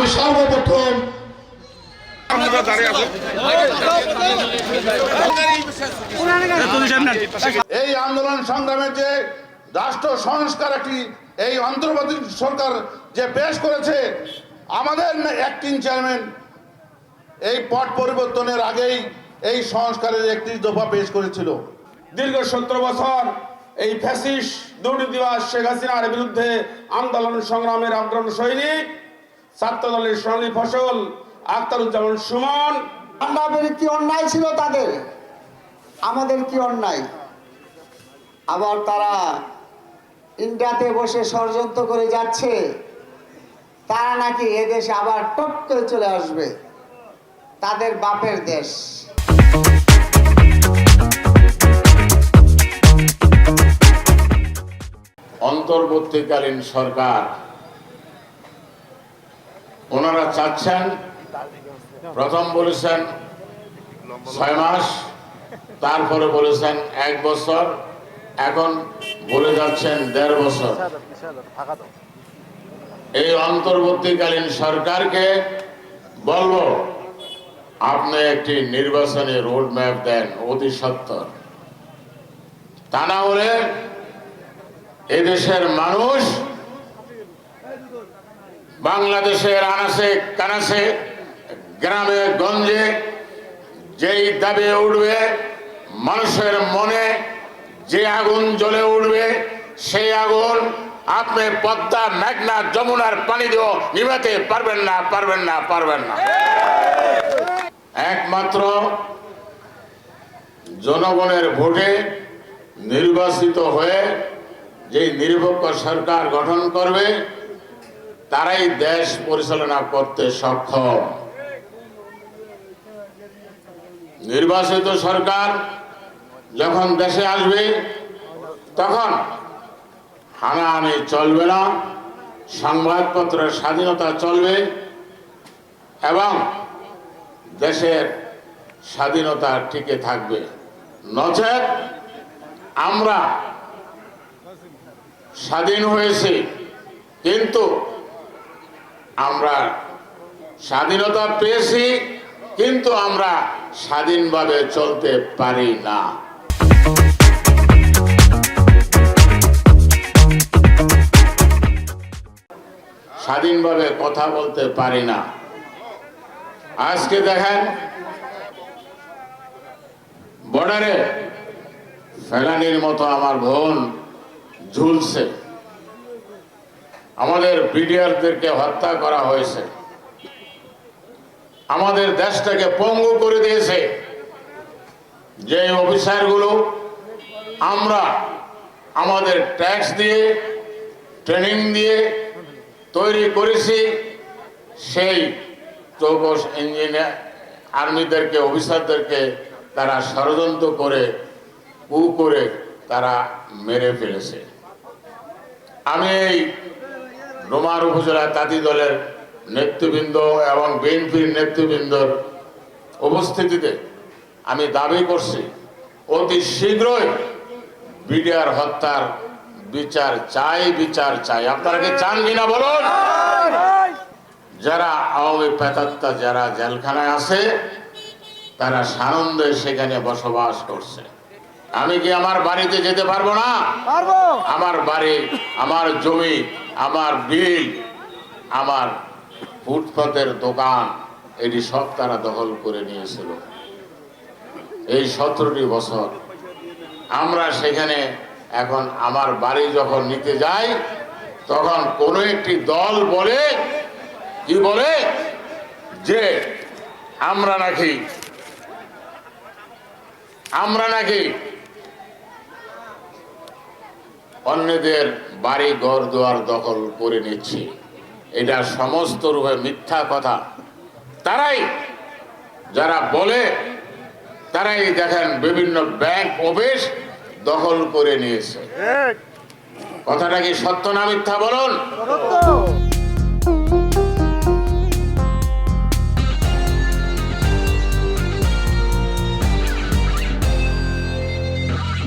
আমি সর্বপ্রথম এই আন্দোলন সংগ্রামের যে রাষ্ট্র সংস্কার একটি এই অন্তর্বর্তী সরকার যে পেশ করেছে, আমাদের অ্যাক্টিং চেয়ারম্যান এই পট পরিবর্তনের আগেই এই সংস্কারের 31 দফা পেশ করেছিল। দীর্ঘ 17 বছর এই ফ্যাসিস্ট দুর্নীতিবাজ শেখ হাসিনার বিরুদ্ধে আন্দোলন সংগ্রামের অগ্রণী সৈনিক ছাত্র দলের সোনালী ফসল আখতারুজ্জামান সুমন। আমাদের কি অন্যায় ছিল তাদের, আমাদের কি অন্যায়? আবার তারা ইন্ডিয়াতে বসে ষড়যন্ত্র করে যাচ্ছে, তারা নাকি এদেশে আবার টপ করে চলে আসবে, তাদের বাপের দেশ। অন্তর্বর্তীকালীন সরকার ওনারা চাচ্ছেন, প্রথম বলেছেন 6 মাস, তারপরে বলেছেন 1 বছর, এখন বলে যাচ্ছেন 1.5 বছর। এই অন্তর্বর্তীকালীন সরকারকে বলবো, আপনি একটি নির্বাচনী রোড ম্যাপ দেন অতি সত্বর। তা না হলে এদেশের মানুষ বাংলাদেশের আনাচে কানাচে গ্রামে গঞ্জে যেই দাবি উঠবে, মানুষের মনে যে আগুন জ্বলে উঠবে, সেই আগুন আপনি পদ্মা, মেঘনা, যমুনার পানি দিয়েও নিভাতে পারবেন না, পারবেন না, পারবেন না। একমাত্র জনগণের ভোটে নির্বাচিত হয়ে যে নিরপেক্ষ সরকার গঠন করবে, তারাই দেশ পরিচালনা করতে সক্ষম। নির্বাচিত সরকার যখন দেশে আসবে, তখন হানাহানি চলবে না, সংবাদপত্রের স্বাধীনতা চলবে এবং দেশের স্বাধীনতা টিকে থাকবে। নচেত আমরা স্বাধীন হয়েছি, কিন্তু আমরা স্বাধীনতা পেয়েছি, কিন্তু আমরা স্বাধীনভাবে চলতে পারি না। স্বাধীনভাবে কথা বলতে পারি না। আজকে দেখেন, বর্ডারে ফেলানির মতো আমার বোন ঝুলছে, আমাদের বিডিআরদেরকে হত্যা করা হয়েছে, আমাদের দেশটাকে পঙ্গু করে দিয়েছে। যে অফিসারগুলো আমরা আমাদের ট্যাক্স দিয়ে, ট্রেনিং দিয়ে তৈরি করেছি, সেই চৌকস ইঞ্জিনিয়ার আর্মিদেরকে, অফিসারদেরকে তারা ষড়যন্ত্র করে কু করে তারা মেরে ফেলেছে। আমি এই রোমার উপজেলা তাঁতি দলের নেতৃবৃন্দ এবং বিএনপির নেতৃবৃন্দর উপস্থিতিতে আমি দাবি করছি, অতি শীঘ্রই বিডিআর হত্যার বিচার চাই, বিচার চাই। আপনারা কি চান কিনা বলুন? যারা আওয়ামী প্রেতাত্মা যারা জেলখানায় আছে, তারা সানন্দে সেখানে বসবাস করছে। আমি কি আমার বাড়িতে যেতে পারবো না? আমার বাড়ি, আমার জমি, আমার বিল, আমার ফুটপাতের দোকান, এটি সব তারা দখল করে নিয়েছিল এই 17টি বছর। আমরা সেখানে এখন আমার বাড়ি যখন নিতে যাই, তখন কোনো একটি দল বলে, কি বলে, যে আমরা নাকি অন্যদের বাড়ি ঘর দুয়ার দখল করে নিচ্ছি। এটা সমস্ত রূপে মিথ্যা কথা। তারাই যারা বলে, তারাই দেখেন বিভিন্ন ব্যাংক অফিস দখল করে নিয়েছে। কথাটা কি সত্য না মিথ্যা বলুন?